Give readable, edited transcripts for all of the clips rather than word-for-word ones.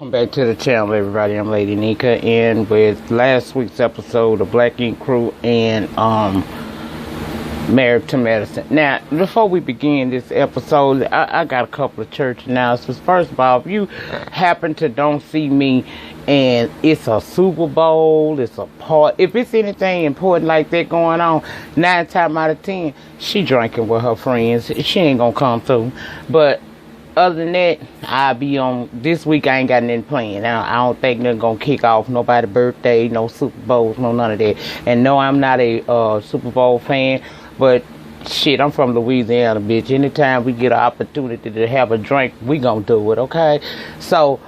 Welcome back to the channel, everybody. I'm Lady Nika, and with last week's episode of Black Ink Crew and Married to Medicine. Now, before we begin this episode, I got a couple of church announcements. First of all, if you happen to don't see me and it's a Super Bowl, it's a party, if it's anything important like that going on, 9 times out of 10, she drinking with her friends. She ain't gonna come through. But other than that, I'll be on. This week I ain't got nothing planned. I don't think nothing gonna kick off. Nobody's birthday, no Super Bowls, no none of that. And no, I'm not a Super Bowl fan. But shit, I'm from Louisiana, bitch. Anytime we get an opportunity to have a drink, we gonna do it, okay? So,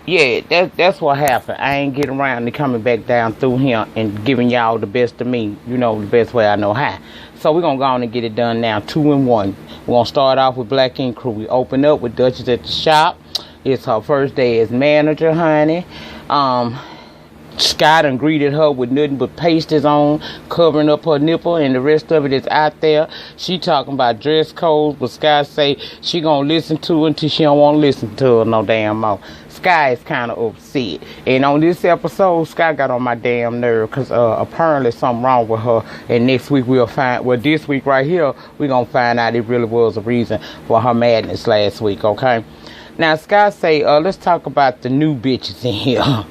yeah, that's what happened. I ain't getting around to coming back down through here and giving y'all the best of me. You know, the best way I know how. So we're gonna go on and get it done now. 2 in 1. We're gonna start off with Black Ink Crew. We open up with Duchess at the shop. It's her first day as manager, honey. Scott done greeted her with nothing but pasties on, covering up her nipple, and the rest of it is out there. She talking about dress codes, but Scott say she gonna listen to it until she don't want to listen to her no damn more. Sky is kind of upset. And on this episode, Sky got on my damn nerve because apparently something wrong with her. And next week we'll find, well, this week right here, we're going to find out it really was a reason for her madness last week, okay? Now, Sky say, let's talk about the new bitches in here.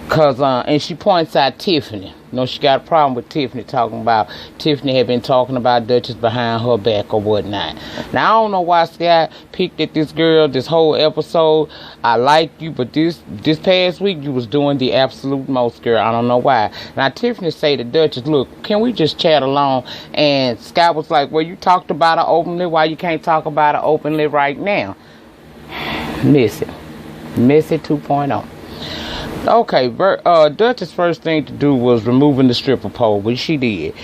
Cause and she points out Tiffany. You know, she got a problem with Tiffany Tiffany had been talking about Duchess behind her back or whatnot. Now I don't know why Sky picked at this girl this whole episode. I like you, but this past week you was doing the absolute most, girl. I don't know why. Now Tiffany say to Duchess, look, can we just chat along? And Sky was like, well, you talked about her openly. Why you can't talk about her openly right now? Missy 2.0. Okay, Duchess' first thing to do was removing the stripper pole, which she did.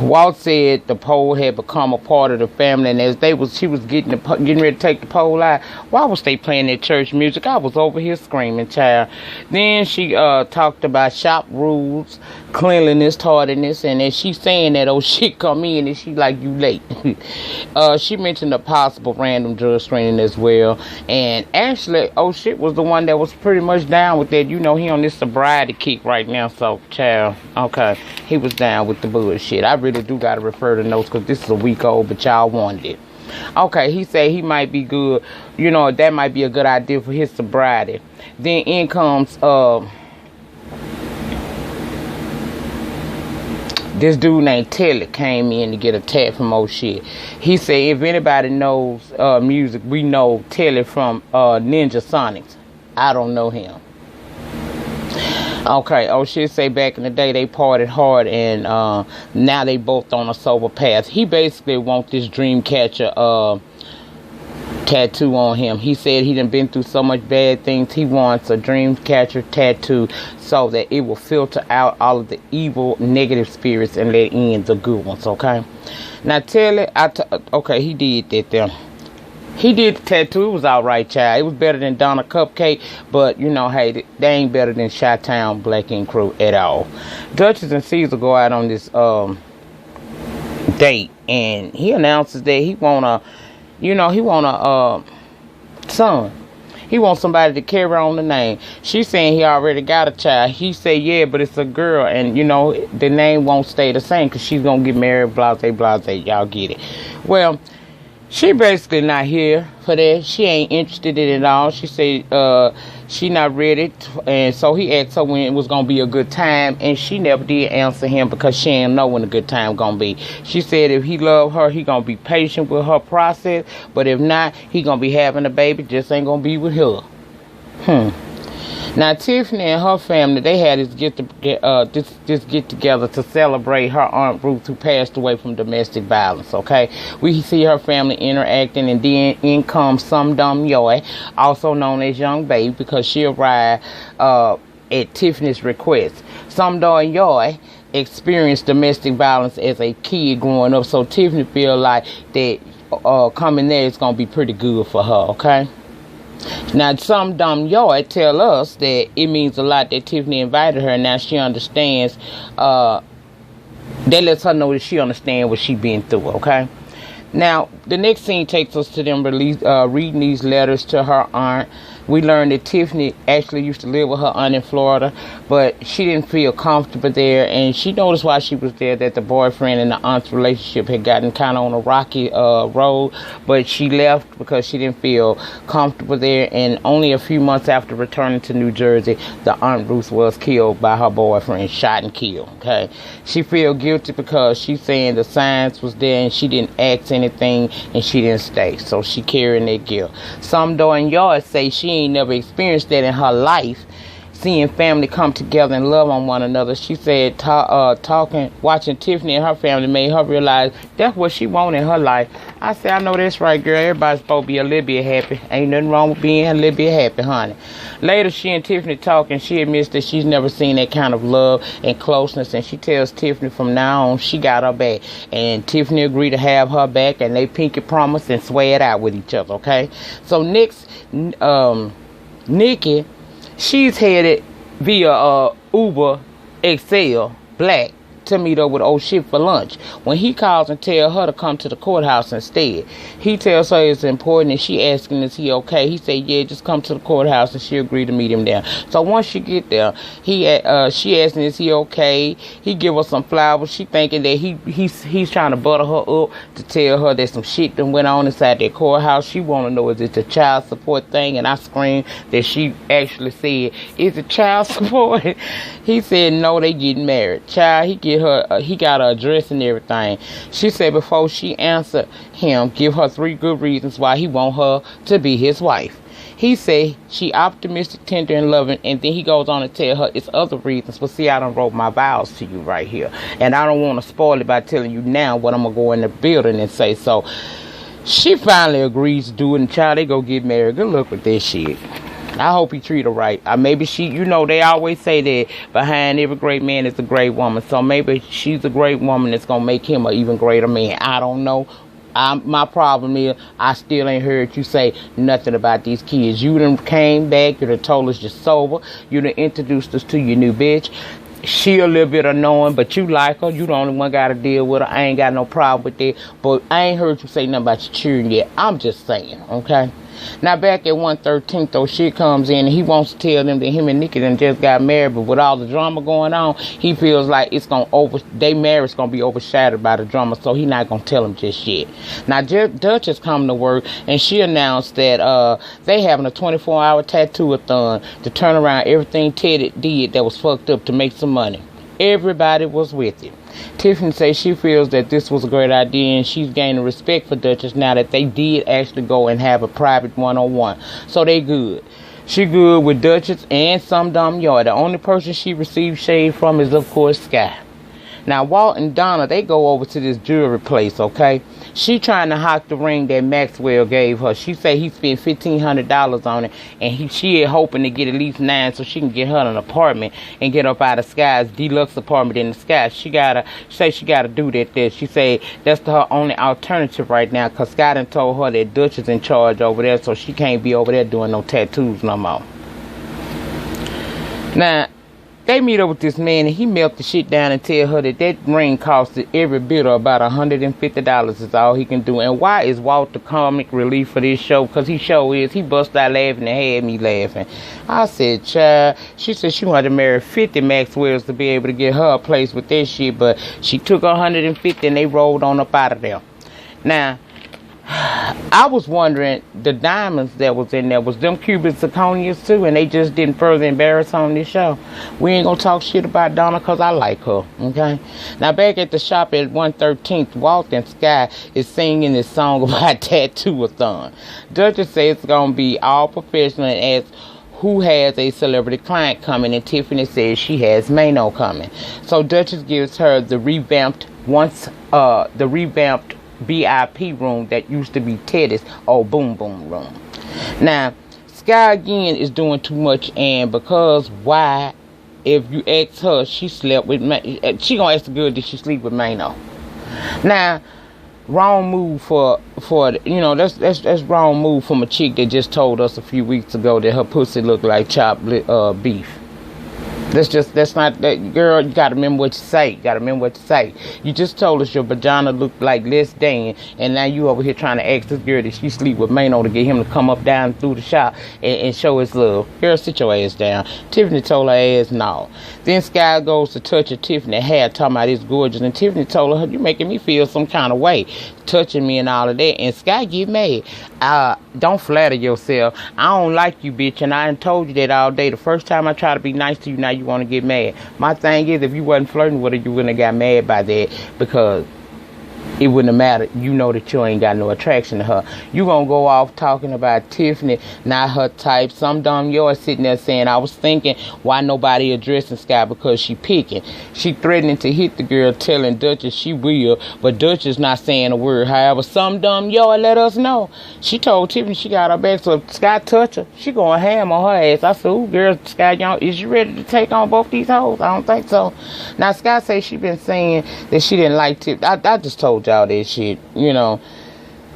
Walt said the pole had become a part of the family, and as she was getting ready to take the pole out, why was they playing that church music? I was over here screaming, child. Then she talked about shop rules, cleanliness, tardiness, and as she's saying that, oh shit come in, and she like, you late. She mentioned a possible random drug screening as well, and actually, oh shit was the one that was pretty much down with that. You know, he on this sobriety kick right now, so child, okay, he was down with the bullshit. I really do gotta refer to notes because this is a week old, but y'all wanted it. Okay, he said he might be good. You know, that might be a good idea for his sobriety. Then in comes this dude named Telly came in to get a tap from old shit. He said if anybody knows music, we know Telly from Ninja Sonics. I don't know him. Okay, oh shit say back in the day they partied hard and now they both on a sober path. He basically wants this dream catcher tattoo on him. He said he done been through so much bad things. He wants a dream catcher tattoo so that it will filter out all of the evil, negative spirits and let in the good ones, okay? Now Telly, okay, he did that there. He did the tattoo. It was alright, child. It was better than Donna Cupcake, but you know, hey, they ain't better than Chi-Town Black Ink Crew at all. Duchess and Caesar go out on this date, and he announces that he want a son. He wants somebody to carry on the name. She's saying he already got a child. He say yeah, but it's a girl, and you know the name won't stay the same because she's gonna get married. Blase, blase. Y'all get it. Well, she basically not here for that. She ain't interested in it at all. She said she not ready. And so he asked her when it was going to be a good time. And she never did answer him because she ain't know when a good time going to be. She said if he love her, he going to be patient with her process. But if not, he going to be having a baby. Just ain't going to be with her. Now, Tiffany and her family, they had this get together to celebrate her Aunt Ruth, who passed away from domestic violence, okay? We see her family interacting, and then in comes Some Dumb Yoy, also known as Young Baby, because she arrived at Tiffany's request. Some Dumb Yoy experienced domestic violence as a kid growing up, so Tiffany feel like that coming there is going to be pretty good for her, okay? Now, Some Dumb Yoy tell us that it means a lot that Tiffany invited her. Now she understands. That lets her know that she understands what she been through, okay? Now, the next scene takes us to them reading these letters to her aunt. We learned that Tiffany actually used to live with her aunt in Florida, but she didn't feel comfortable there, and she noticed while she was there that the boyfriend and the aunt's relationship had gotten kind of on a rocky road, but she left because she didn't feel comfortable there, and only a few months after returning to New Jersey, the Aunt Ruth was killed by her boyfriend, shot and killed, okay? She feel guilty because she's saying the signs was there and she didn't ask anything and she didn't stay, so she carrying that guilt. Some though in yards say she ain't never experienced that in her life, seeing family come together and love on one another. She said watching Tiffany and her family made her realize that's what she wanted in her life. I said, I know that's right, girl. Everybody's supposed to be a little bit happy. Ain't nothing wrong with being a little bit happy, honey. Later, she and Tiffany talk, and she admits that she's never seen that kind of love and closeness, and she tells Tiffany from now on she got her back, and Tiffany agreed to have her back, and they pinky promise and swear it out with each other, okay? So next, Nikki, she's headed via Uber XL Black to meet up with old shit for lunch. When he calls and tells her to come to the courthouse instead, he tells her it's important, and she asking is he okay. He said yeah, just come to the courthouse, and she agreed to meet him there. So once she get there, she asking is he okay. He give her some flowers. She thinking that he's trying to butter her up to tell her that some shit that went on inside that courthouse. She want to know is it a child support thing, and I screamed that she actually said is it child support. He said no, they getting married. Child, he got her address and everything. She said before she answered him, give her 3 good reasons why he want her to be his wife. He said she optimistic, tender, and loving, and then he goes on to tell her it's other reasons. But see, I done wrote my vows to you right here, and I don't want to spoil it by telling you now what I'm gonna go in the building and say. So she finally agrees to do it, and child, they go get married. Good luck with this shit. I hope he treat her right. Maybe she, they always say that behind every great man is a great woman. So maybe she's a great woman that's going to make him an even greater man. I don't know. My problem is I still ain't heard you say nothing about these kids. You done came back. You done told us you're sober. You done introduced us to your new bitch. She a little bit annoying, but you like her. You the only one got to deal with her. I ain't got no problem with that. But I ain't heard you say nothing about your children yet. I'm just saying, okay? Now back at 113th, though, shit comes in and he wants to tell them that him and Nikki done just got married, but with all the drama going on, he feels like it's their marriage gonna be overshadowed by the drama, so he not gonna tell them just yet. Now Dutch is coming to work, and she announced that they having a 24-hour tattoo-a-thon to turn around everything Teddy did that was fucked up to make some money. Everybody was with it. Tiffany says she feels that this was a great idea, and she's gaining respect for Duchess now that they did actually go and have a private one-on-one. So they good. She good with Duchess and some dumb yard. The only person she received shade from is, of course, Sky. Now, Walt and Donna, they go over to this jewelry place, okay? She trying to hawk the ring that Maxwell gave her. She say he spent $1,500 on it, and she is hoping to get at least $9 so she can get her an apartment and get up out of Sky's deluxe apartment in the sky. She gotta do that there. She say that's her only alternative right now, because Sky done told her that Dutch is in charge over there, so she can't be over there doing no tattoos no more. Now, they meet up with this man, and he melts the shit down and tell her that ring costed every bit of about $150 is all he can do. And why is Walt the comic relief for this show? Because he bust out laughing and had me laughing. I said, child. She said she wanted to marry 50 Maxwells to be able to get her a place with that shit, but she took 150 and they rolled on up out of there. Now, I was wondering, the diamonds that was in there, was them cubic zirconias too, and they just didn't further embarrass her on this show. We ain't gonna talk shit about Donna because I like her, okay? Now back at the shop at 113th, Walt and Sky is singing this song about tattoo-a-thon. Duchess says it's gonna be all professional and asks who has a celebrity client coming, and Tiffany says she has Mano coming. So Duchess gives her the revamped VIP room that used to be Teddy's old boom boom room. Now, Sky again is doing too much, and because why? If you ask her, she slept with she gonna ask the girl, did she sleep with Mano? Now, wrong move for that's wrong move from a chick that just told us a few weeks ago that her pussy looked like chopped beef. That's not that girl. You gotta remember what you say. You gotta remember what you say. You just told us your vagina looked like less than, and now you over here trying to ask this girl that she sleep with Mano to get him to come up down through the shop and show his love. Girl, sit your ass down. Tiffany told her ass no. Then Sky goes to touch her Tiffany hair, talking about it's gorgeous, and Tiffany told her, you making me feel some kind of way, touching me and all of that. And Sky get mad. Don't flatter yourself. I don't like you, bitch, and I done told you that all day. The first time I try to be nice to you, now you want to get mad. My thing is, if you wasn't flirting with her, you wouldn't have got mad by that, because it wouldn't have mattered. You know that you ain't got no attraction to her. You gonna go off talking about Tiffany, not her type. Some dumb yours sitting there saying, I was thinking why nobody addressing Sky because she picking. She threatening to hit the girl, telling Duchess she will, but Duchess not saying a word. However, some dumb yours let us know. She told Tiffany she got her back, so if Sky touch her, she going ham on her ass. I said, ooh, girl, Sky, is you ready to take on both these hoes? I don't think so. Now, Sky say she been saying that she didn't like Tiffany. I just told y'all that shit, you know.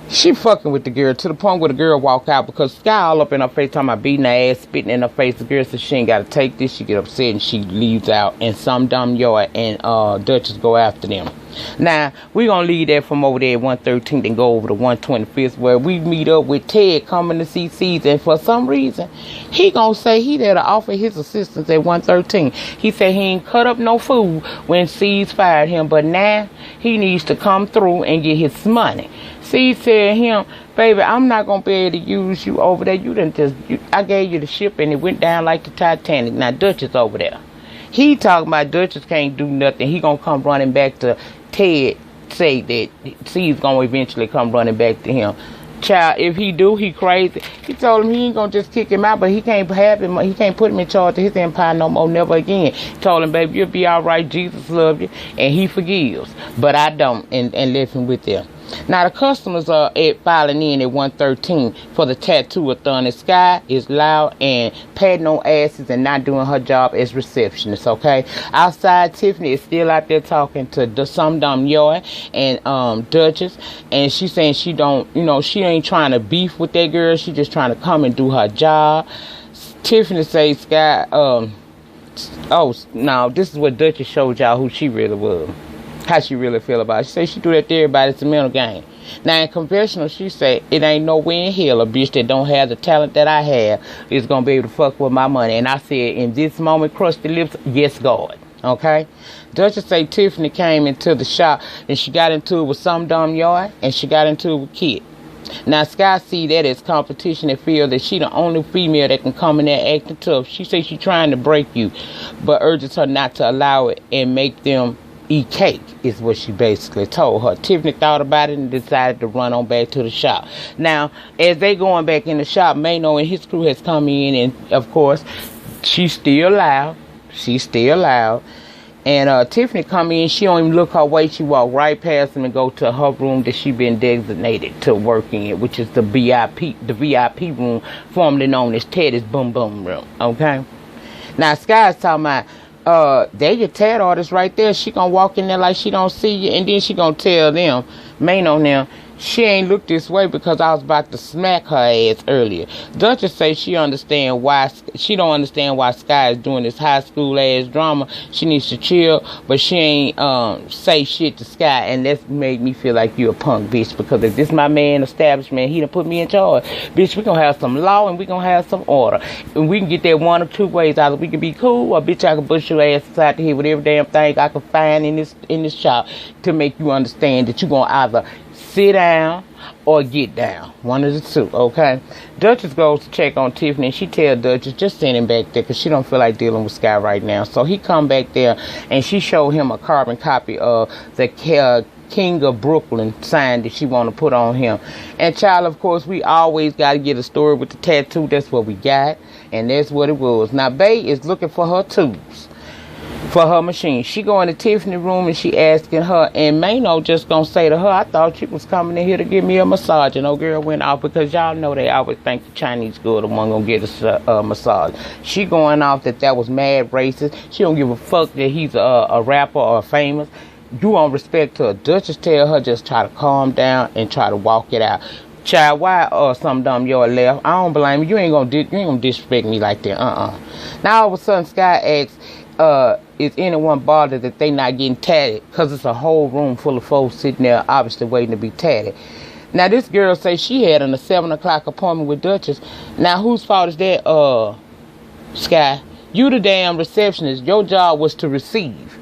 She fucking with the girl to the point where the girl walk out because Sky all up in her face talking about beating her ass, spitting in her face. The girl says she ain't got to take this. She get upset and she leaves out, and some dumb yard and Duchess go after them. Now, we gonna leave that from over there at 113th and go over to 125th where we meet up with Ted coming to see C's, and for some reason, he gonna say he there to offer his assistance at 113. He said he ain't cut up no food when C's fired him, but now he needs to come through and get his money. C said him, baby, I'm not gonna be able to use you over there. I gave you the ship and it went down like the Titanic. Now Duchess over there. He talking about Duchess can't do nothing. He gonna come running back to Ted, say that C's gonna eventually come running back to him. Child, if he do, he crazy. He told him he ain't gonna just kick him out, but he can't have him. He can't put him in charge of his empire no more, never again. He told him, baby, you'll be all right. Jesus love you, and he forgives, but I don't, and left him with them. Now the customers are filing in at 113 for the tattoo-a-thon, and Sky is loud and patting on asses and not doing her job as receptionist, okay? Outside, Tiffany is still out there talking to some dumb yoy and Duchess, and she's saying she don't, she ain't trying to beef with that girl. She just trying to come and do her job. Tiffany says Sky, oh, no, this is what Duchess showed y'all who she really was. How she really feel about it. She say she do that to everybody. It's a mental game. Now in confessional, she say it ain't no way in hell a bitch that don't have the talent that I have is gonna be able to fuck with my money. And I said in this moment, crusty lips, yes God. Okay. Duchess say Tiffany came into the shop and she got into it with some dumb yard and she got into it with Kid. Now Sky see that as competition and feel that she the only female that can come in there acting tough. She say she trying to break you, but urges her not to allow it and make them eat cake, is what she basically told her. Tiffany thought about it and decided to run on back to the shop. Now, as they going back in the shop, Mano and his crew has come in, and of course, she's still loud. And Tiffany come in, she don't even look her way. She walk right past them and go to her room that she been designated to work in, which is the VIP room, formerly known as Teddy's Boom Boom room. Okay. Now Sky's talking about, they your tat artist right there. She gonna walk in there like she don't see you, and then she gonna tell them, Mano now, she ain't look this way because I was about to smack her ass earlier. Duchess say she don't understand why Sky is doing this high school ass drama. She needs to chill, but she ain't say shit to Sky, and that's made me feel like you a punk bitch, because if this my man establishment, he done put me in charge. Bitch, we gonna have some law and we gonna have some order. And we can get that one or two ways. Either we can be cool, or bitch, I can push your ass inside the head with every damn thing I can find in this shop to make you understand that you gonna either sit down or get down. One of the two, okay? Duchess goes to check on Tiffany, and she tell Duchess just send him back there because she don't feel like dealing with Sky right now. So he come back there, and she showed him a carbon copy of the King of Brooklyn sign that she want to put on him. And child, of course, we always got to get a story with the tattoo. That's what we got, and that's what it was. Now, Bae is looking for her tools for her machine. She go in the Tiffany room and she asking her, and Mano just gonna say to her, I thought you was coming in here to give me a massage. And old girl went off, because y'all know they always think the Chinese girl the one gonna get a massage. She going off that was mad racist. She don't give a fuck that he's a rapper or famous. You won't respect her. Duchess tell her just try to calm down and try to walk it out. Child, why some dumb your left? I don't blame you. You ain't gonna disrespect me like that. Now all of a sudden Sky asks is anyone bothered that they not getting tatted? Because it's a whole room full of folks sitting there obviously waiting to be tatted. Now, this girl say she had a 7 o'clock appointment with Duchess. Now, whose fault is that, Sky? You the damn receptionist. Your job was to receive.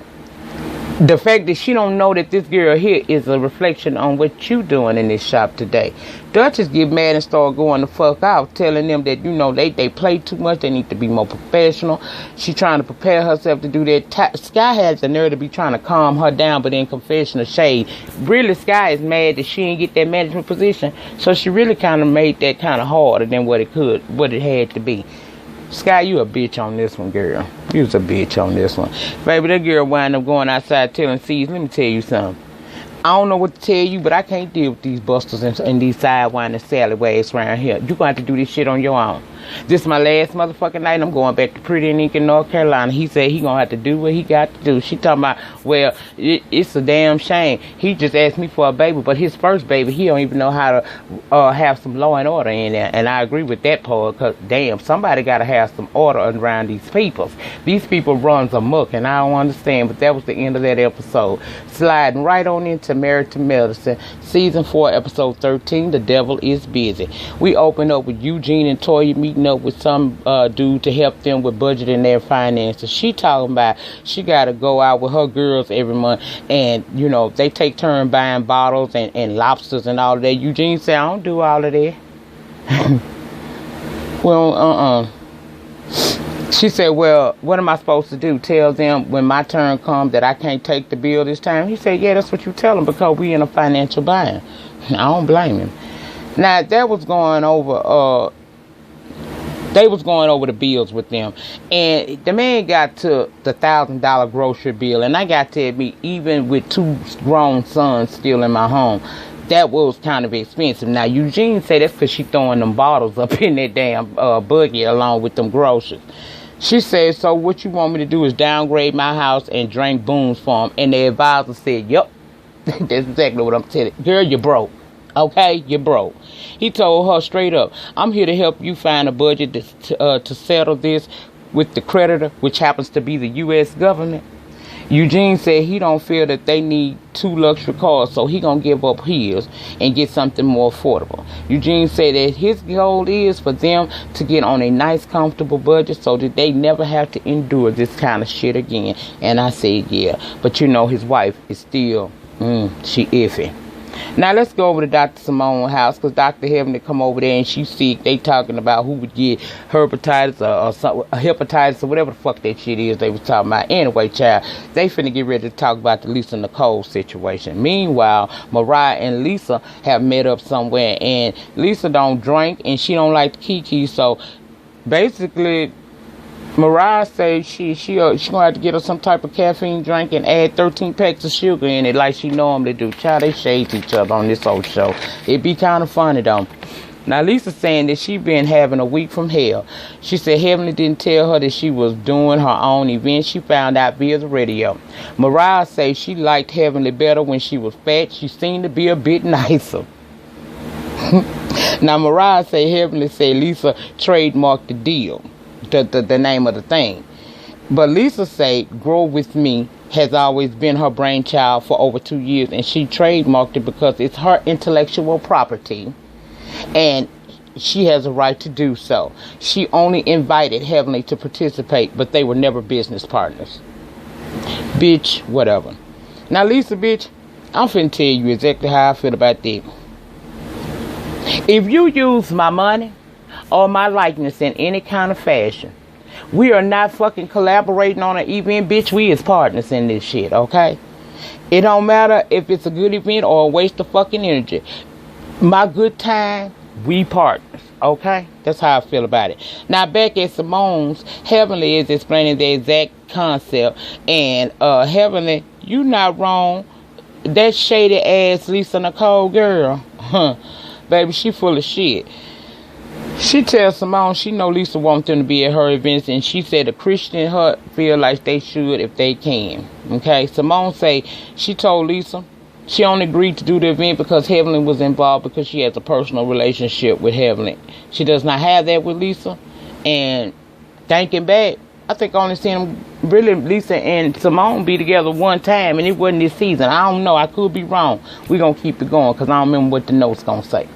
The fact that she don't know that this girl here is a reflection on what you doing in this shop today. Duchess get mad and start going the fuck out, telling them that, you know, they play too much. They need to be more professional. She trying to prepare herself to do that. Sky has the nerve to be trying to calm her down, but in confession of shade. Really, Sky is mad that she didn't get that management position. So she really kind of made that kind of harder than what it had to be. Sky, you a bitch on this one, girl. You was a bitch on this one. Baby, that girl wound up going outside telling C's. Let me tell you something. I don't know what to tell you, but I can't deal with these busters and these sidewinding sallyways around here. You're going to have to do this shit on your own. This is my last motherfucking night. I'm going back to Pretty and Ink in North Carolina. He said he going to have to do what he got to do. She talking about, well, it's a damn shame. He just asked me for a baby, but his first baby, he don't even know how to have some law and order in there. And I agree with that part, because, damn, somebody got to have some order around these people. These people runs amok, and I don't understand, but that was the end of that episode. Sliding right on into Married to Medicine, Season 4, Episode 13, The Devil is Busy. We open up with Eugene and Toya meeting up with some dude to help them with budgeting their finances. She talking about she got to go out with her girls every month, and, you know, they take turn buying bottles and lobsters and all of that. Eugene said, I don't do all of that. Well, She said, well, what am I supposed to do? Tell them when my turn comes that I can't take the bill this time? He said, yeah, that's what you tell them, because we in a financial bind. I don't blame him. Now, that was going over, they was going over the bills with them. And the man got to the $1,000 grocery bill. And I got to admit, even with 2 grown sons still in my home, that was kind of expensive. Now, Eugene said that's because she throwing them bottles up in that damn buggy along with them groceries. She said, so what you want me to do is downgrade my house and drink booze for him. And the advisor said, yep, that's exactly what I'm telling you. Girl, you're broke. Okay, you're broke. He told her straight up, I'm here to help you find a budget to settle this with the creditor, which happens to be the U.S. government. Eugene said he don't feel that they need 2 luxury cars, so he gonna give up his and get something more affordable. Eugene said that his goal is for them to get on a nice, comfortable budget so that they never have to endure this kind of shit again. And I said, yeah, but you know his wife is still, she iffy. Now, let's go over to Dr. Simone's house, because Dr. Heavenly come over there and she's sick. They talking about who would get hepatitis or hepatitis or whatever the fuck that shit is they was talking about. Anyway, child, they finna get ready to talk about the Lisa Nicole situation. Meanwhile, Mariah and Lisa have met up somewhere, and Lisa don't drink and she don't like the kiki, so basically Mariah says she gonna have to get her some type of caffeine drink and add 13 packs of sugar in it like she normally do. Child, they shade each other on this old show. It be kind of funny though. Now, Lisa's saying that she been having a week from hell. She said Heavenly didn't tell her that she was doing her own event. She found out via the radio. Mariah says she liked Heavenly better when she was fat. She seemed to be a bit nicer. Now, Mariah said Heavenly said Lisa trademarked the deal. The name of the thing. But Lisa said Grow With Me has always been her brainchild for over 2 years, and she trademarked it because it's her intellectual property and she has a right to do so. She only invited Heavenly to participate, but they were never business partners. Bitch, whatever. Now, Lisa, bitch, I'm finna tell you exactly how I feel about that. If you use my money or my likeness in any kind of fashion, we are not fucking collaborating on an event, bitch. We is partners in this shit, okay? It don't matter if it's a good event or a waste of fucking energy. My good time, we partners, okay? That's how I feel about it. Now, back at Simone's, Heavenly is explaining the exact concept, and Heavenly, you not wrong. That shady ass Lisa Nicole girl, baby, she full of shit. She tells Simone she know Lisa wants them to be at her events, and she said a Christian in her feel like they should if they can. Okay, Simone say she told Lisa she only agreed to do the event because Heavenly was involved, because she has a personal relationship with Heavenly. She does not have that with Lisa, and thinking back, I think I only seen them really Lisa and Simone be together one time, and it wasn't this season. I don't know. I could be wrong. We're going to keep it going because I don't remember what the note's going to say.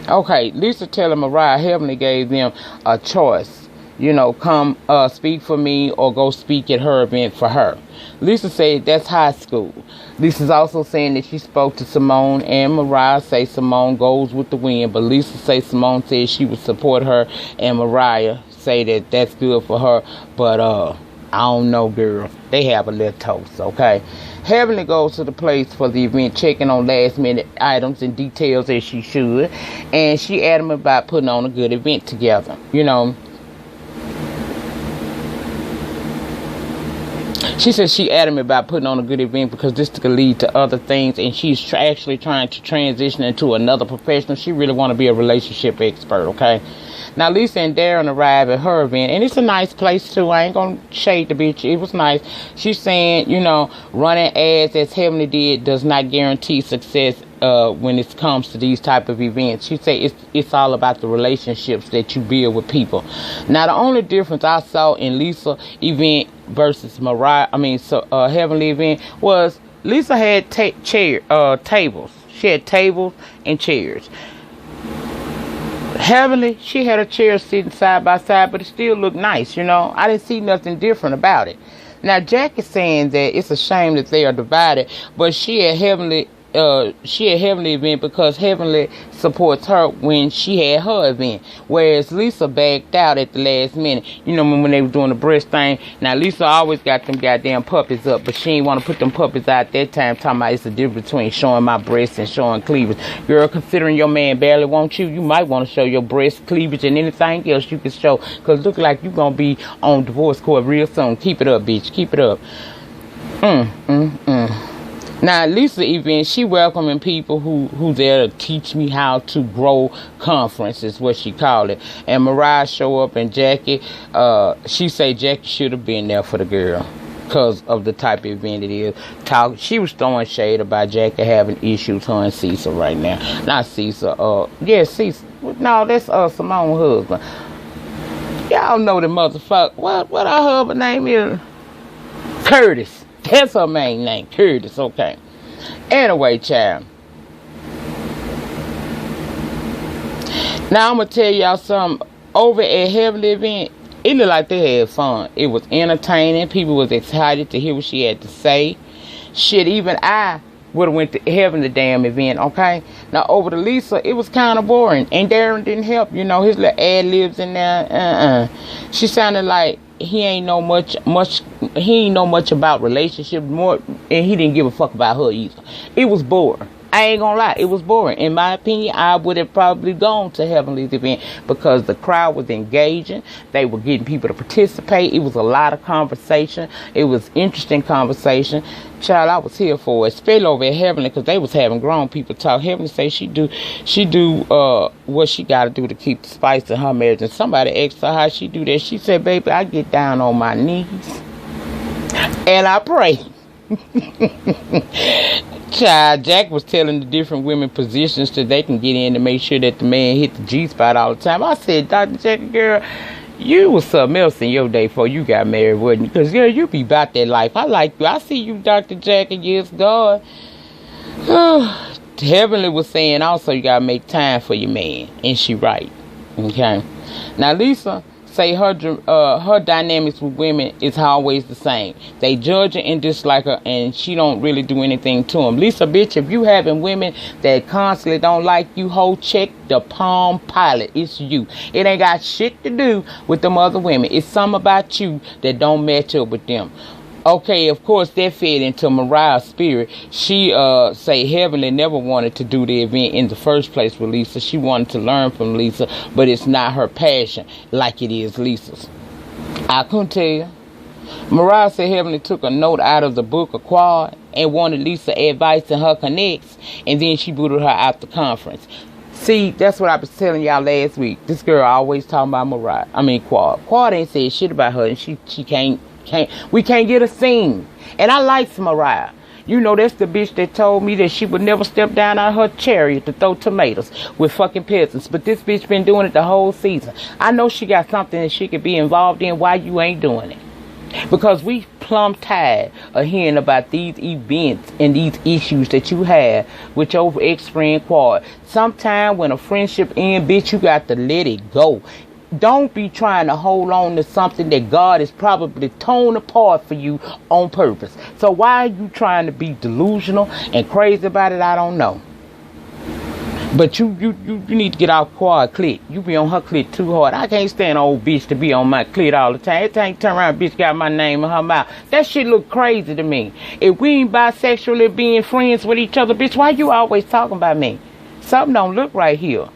Okay, Lisa telling Mariah Heavenly gave them a choice. You know, come speak for me or go speak at her event for her. Lisa said that's high school. Lisa's also saying that she spoke to Simone, and Mariah say Simone goes with the wind, but Lisa say Simone said she would support her, and Mariah say that that's good for her, but I don't know, girl. They have a little toast, okay? Heavenly goes to the place for the event, checking on last minute items and details as she should, and she adamant about putting on a good event together, you know. She said she adamant about putting on a good event because this could lead to other things, and she's actually trying to transition into another professional. She really want to be a relationship expert, okay? Now, Lisa and Darren arrive at her event, and it's a nice place, too. I ain't going to shade the bitch. It was nice. She's saying, you know, running ads as Heavenly did does not guarantee success when it comes to these type of events. She said it's all about the relationships that you build with people. Now, the only difference I saw in Lisa event versus Heavenly event was Lisa had tables. She had tables and chairs. Heavenly, she had a chair sitting side by side, but it still looked nice, you know. I didn't see nothing different about it. Now, Jack is saying that it's a shame that they are divided, but she had Heavenly event because Heavenly supports her when she had her event, whereas Lisa backed out at the last minute. You know, when they were doing the breast thing. Now, Lisa always got them goddamn puppies up, but she ain't want to put them puppies out that time, talking about it's the difference between showing my breasts and showing cleavage. Girl, considering your man barely wants you, you might want to show your breast, cleavage, and anything else you can show, because look like you gonna be on divorce court real soon. Keep it up, bitch. Keep it up. Now, Lisa event, she welcoming people who there to teach me how to grow conference is what she called it. And Mariah show up, and Jackie, she say Jackie should have been there for the girl because of the type of event it is. She was throwing shade about Jackie having issues, her and Cecil right now. Not Cecil, Cecil. No, that's Simone's husband. Y'all know the motherfucker. What our husband name is? Curtis. That's her main name, Curtis, okay. Anyway, child. Now, I'm going to tell y'all something. Over at Heavenly event, it looked like they had fun. It was entertaining. People was excited to hear what she had to say. Shit, even I would have went to Heavenly damn event, okay? Now, over to Lisa, it was kind of boring. And Darren didn't help, you know, his little ad-libs in there. She sounded like he ain't know much about relationships more, and he didn't give a fuck about her either. It was boring. I ain't gonna lie, it was boring. In my opinion, I would have probably gone to Heavenly's event because the crowd was engaging. They were getting people to participate. It was a lot of conversation. It was interesting conversation. Child, I was here for it. Especially over at Heavenly, because they was having grown people talk. Heavenly say she do what she got to do to keep the spice in her marriage. And somebody asked her how she do that. She said, baby, I get down on my knees and I pray. Child, Jack was telling the different women positions that they can get in to make sure that the man hit the G-spot all the time. I said, Dr. Jack, girl, you was something else in your day before you got married, wasn't you? Because, girl, you be about that life. I like you. I see you, Dr. Jack, and yes, God. Heavenly was saying also you got to make time for your man. And she right. Okay. Now, Lisa say her dynamics with women is always the same. They judge her and dislike her, and she don't really do anything to them. Lisa, bitch, if you having women that constantly don't like you, check the Palm Pilot. It's you. It ain't got shit to do with them other women. It's something about you that don't match up with them. Okay, of course, that fed into Mariah's spirit. She say Heavenly never wanted to do the event in the first place with Lisa. She wanted to learn from Lisa, but it's not her passion like it is Lisa's. I couldn't tell you. Mariah said Heavenly took a note out of the book of Quad and wanted Lisa advice in her connects, and then she booted her out the conference. See, that's what I was telling y'all last week. This girl always talking about Quad. Quad ain't said shit about her, and she we can't get a scene. And I like Mariah. You know, that's the bitch that told me that she would never step down out of her chariot to throw tomatoes with fucking peasants. But this bitch been doing it the whole season. I know she got something that she could be involved in. Why you ain't doing it? Because we plumb tired of hearing about these events and these issues that you have with your ex-friend Quad. Sometime when a friendship ends, bitch, you got to let it go. Don't be trying to hold on to something that God is probably torn apart for you on purpose. So why are you trying to be delusional and crazy about it? I don't know. But you need to get off Quad clit. You be on her clit too hard. I can't stand an old bitch to be on my clit all the time. Every time you turn around, bitch got my name in her mouth. That shit look crazy to me. If we ain't bisexually being friends with each other, bitch, why you always talking about me? Something don't look right here.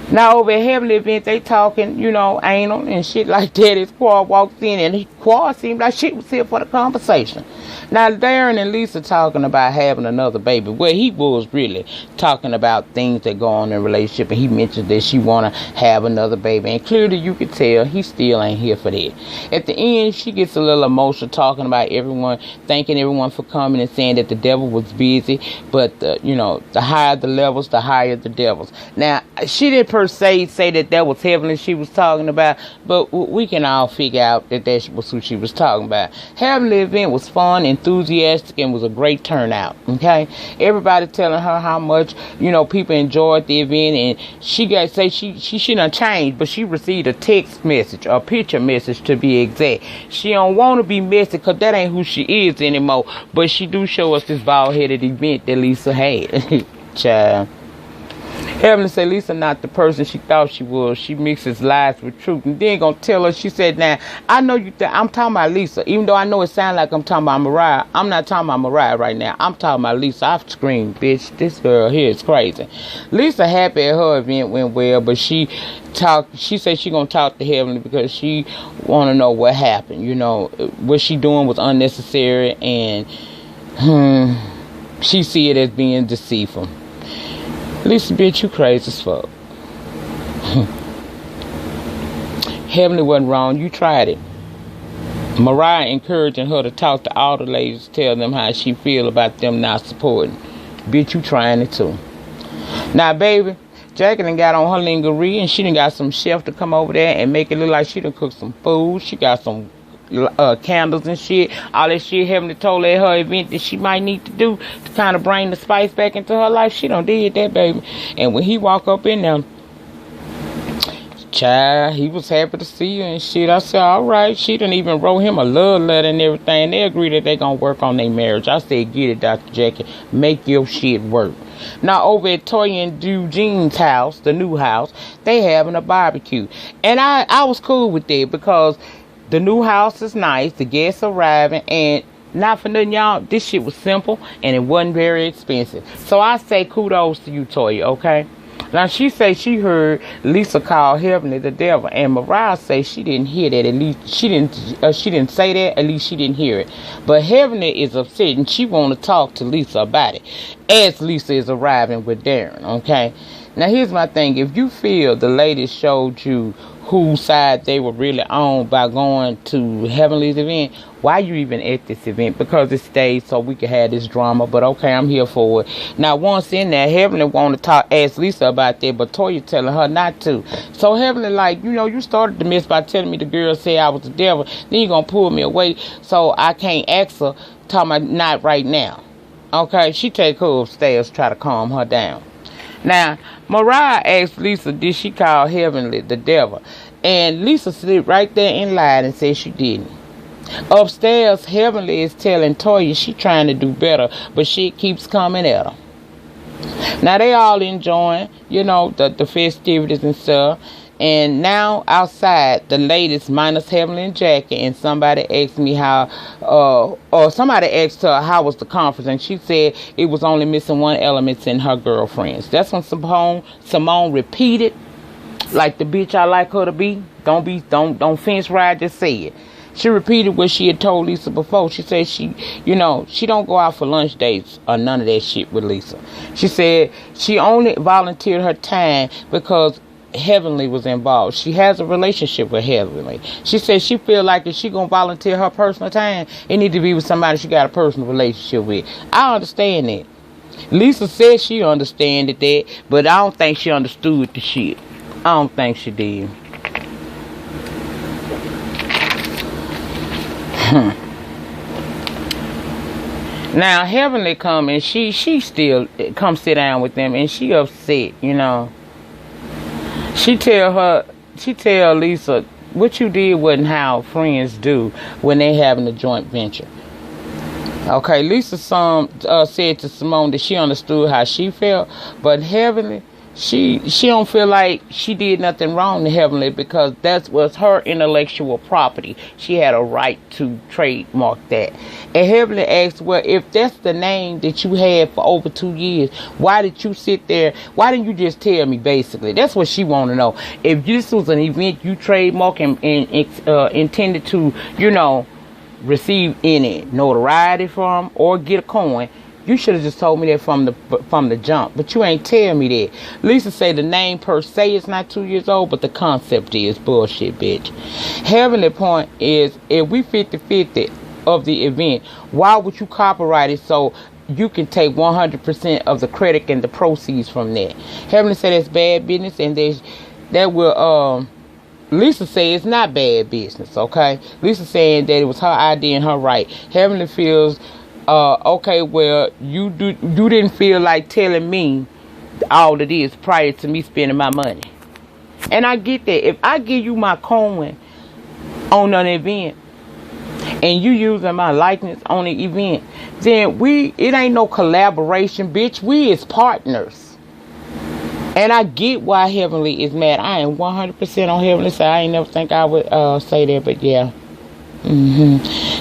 Now over at Heavenly Event, they talking, you know, anal and shit like that. As Quad walks in, and Quad seemed like shit was here for the conversation. Now Darren and Lisa talking about having another baby. Well, he was really talking about things that go on in a relationship, and he mentioned that she want to have another baby. And clearly you could tell he still ain't here for that. At the end, she gets a little emotional talking about everyone, thanking everyone for coming and saying that the devil was busy. But, you know, the higher the levels, the higher the devils. Now, she didn't per se say that was Heavenly she was talking about, but we can all figure out that that was who she was talking about. Heavenly Event was fun, enthusiastic, and was a great turnout. Okay, everybody telling her how much, you know, people enjoyed the event, and she got to say she shouldn't change, but she received a text message, a picture message to be exact. She don't want to be messy because that ain't who she is anymore, but she do show us this bald-headed event that Lisa had. Child. Heavenly said Lisa not the person she thought she was. She mixes lies with truth. And then gonna tell her, she said, now, I know you think I'm talking about Lisa. Even though I know it sounds like I'm talking about Mariah, I'm not talking about Mariah right now. I'm talking about Lisa. I've screamed, bitch, this girl here is crazy. Lisa happy at her event went well, but she said she gonna talk to Heavenly because she wanna know what happened. You know, what she doing was unnecessary, and she see it as being deceitful. Lisa, bitch, you crazy as fuck. Heavenly wasn't wrong. You tried it. Mariah encouraging her to talk to all the ladies, tell them how she feel about them not supporting. Bitch, you trying it too. Now, baby, Jacqueline got on her lingerie, and she done got some chef to come over there and make it look like she done cook some food. She got some candles and shit. All that shit Heavenly told at her event that she might need to do to kind of bring the spice back into her life. She done did that, baby. And when he walk up in there, child, he was happy to see her and shit. I said, all right. She done even wrote him a love letter and everything. They agreed that they gonna work on their marriage. I said, get it, Dr. Jackie. Make your shit work. Now, over at Toya and Eugene's house, the new house, they having a barbecue. And I was cool with that because the new house is nice. The guests arriving, and not for nothing, y'all, this shit was simple and it wasn't very expensive. So I say kudos to you, Toya, okay? Now she say she heard Lisa call Heavenly the devil, and Mariah say she didn't hear that. At least she didn't say that. At least she didn't hear it. But Heavenly is upset and she want to talk to Lisa about it as Lisa is arriving with Darren. Okay. Now here's my thing. If you feel the ladies showed you whose side they were really on by going to Heavenly's event, why you even at this event? Because it stayed so we could have this drama. But okay, I'm here for it. Now once in there, Heavenly want to ask Lisa about that, but Toya telling her not to. So Heavenly like, you know, you started the mess by telling me the girl said I was the devil. Then you gonna pull me away so I can't ask her. Talking about not right now. Okay, she take her upstairs, try to calm her down. Now, Mariah asked Lisa, did she call Heavenly the devil? And Lisa slipped right there and lied and said she didn't. Upstairs, Heavenly is telling Toya she trying to do better, but she keeps coming at her. Now, they all enjoying, you know, the festivities and stuff. And now, outside, the ladies, minus Heavenly and Jackie, and somebody asked me somebody asked her how was the conference, and she said it was only missing one element in her girlfriends. That's when Simone repeated, like the bitch I like her to be. Don't fence ride, just say it. She repeated what she had told Lisa before. She said she don't go out for lunch dates or none of that shit with Lisa. She said she only volunteered her time because Heavenly was involved. She has a relationship with Heavenly. She said she feel like if she gonna volunteer her personal time, it need to be with somebody she got a personal relationship with. I understand that. Lisa said she understood that, but I don't think she understood the shit. I don't think she did. Now Heavenly come and she still come sit down with them, and she upset, you know. She tell Lisa, what you did wasn't how friends do when they having a joint venture. Okay, Lisa said to Simone that she understood how she felt, but Heavenly, she don't feel like she did nothing wrong to Heavenly, because that was her intellectual property. She had a right to trademark that. And Heavenly asked, well, if that's the name that you had for over 2 years, why did you sit there? Why didn't you just tell me, basically? That's what she want to know. If this was an event you trademarked and intended to, you know, receive any notoriety from or get a coin, you should have just told me that from the jump. But you ain't tell me that. Lisa say the name per se is not 2 years old, but the concept is bullshit, bitch. Heavenly point is, if we 50-50 of the event, why would you copyright it so you can take 100% of the credit and the proceeds from that? Heavenly say that's bad business, and that will Lisa say it's not bad business, okay? Lisa saying that it was her idea and her right. Heavenly feels, okay, well, you didn't feel like telling me all of this prior to me spending my money. And I get that. If I give you my coin on an event, and you using my likeness on an event, then it ain't no collaboration, bitch. We is partners. And I get why Heavenly is mad. I am 100% on Heavenly's side. I ain't never think I would say that, but yeah.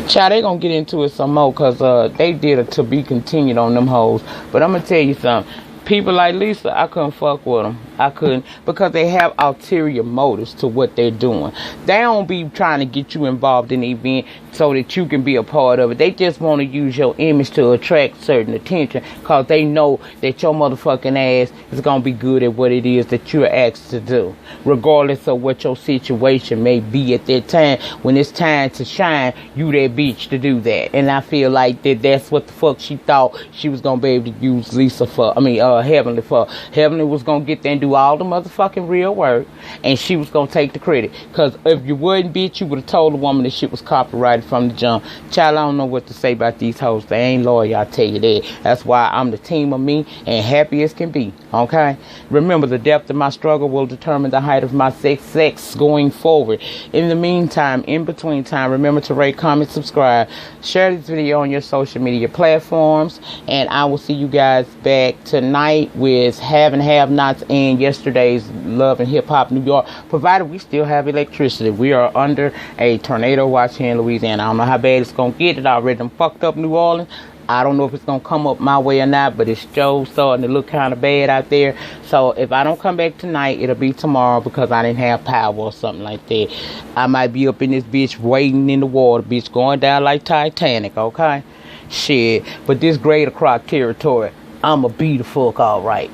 Child, they gonna get into it some more, because they did a to be continued on them hoes. But I'm gonna tell you something. People like Lisa, I couldn't fuck with them. I couldn't, because they have ulterior motives to what they're doing. They don't be trying to get you involved in the event so that you can be a part of it. They just want to use your image to attract certain attention, because they know that your motherfucking ass is going to be good at what it is that you're asked to do, regardless of what your situation may be at that time. When it's time to shine, you that bitch to do that. And I feel like that's what the fuck she thought she was going to be able to use Lisa for. Heavenly for. Heavenly was going to get there and do all the motherfucking real work, and she was going to take the credit. Because if you wouldn't, bitch, you would have told the woman that shit was copyrighted from the jump. Child, I don't know what to say about these hoes. They ain't loyal, I tell you that. That's why I'm the team of me and happy as can be. Okay? Remember, the depth of my struggle will determine the height of my sex going forward. In the meantime, in between time, remember to rate, comment, subscribe, share this video on your social media platforms, and I will see you guys back tonight with Have and Have Nots and yesterday's Love and Hip Hop New York, provided we still have electricity. We are under a tornado watch here in Louisiana. I don't know how bad it's gonna get. It already done fucked up New Orleans. I don't know if it's gonna come up my way or not, but it's still starting to look kind of bad out there. So if I don't come back tonight, it'll be tomorrow, because I didn't have power or something like that. I might be up in this bitch waiting in the water, bitch, going down like Titanic, okay? Shit. But this Great Across territory, I'ma be the fuck alright.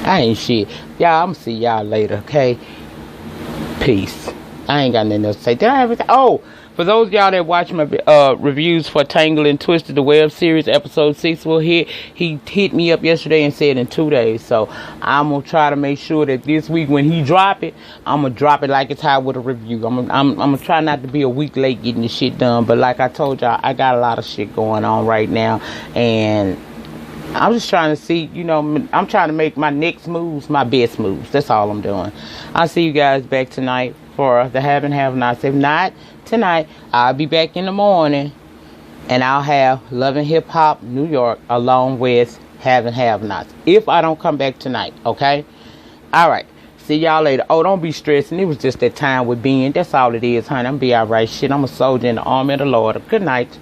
I ain't shit. Y'all, I'ma see y'all later, okay? Peace. I ain't got nothing else to say. Did I have anything? Oh, for those of y'all that watch my reviews for Tangled and Twisted, the web series, episode 6 will hit. He hit me up yesterday and said in 2 days. So I'm gonna try to make sure that this week when he drop it, I'm gonna drop it like it's hot with a review. I'm gonna try not to be a week late getting this shit done. But like I told y'all, I got a lot of shit going on right now, and I'm just trying to see, you know, I'm trying to make my next moves my best moves. That's all I'm doing. I'll see you guys back tonight for the Have and Have Nots. If not tonight, I'll be back in the morning, and I'll have Love and Hip Hop New York along with Have and Have Nots, if I don't come back tonight, okay? All right. See y'all later. Oh, don't be stressing. It was just that time with being. That's all it is, honey. I'm be all right. Shit, I'm a soldier in the army of the Lord. Good night.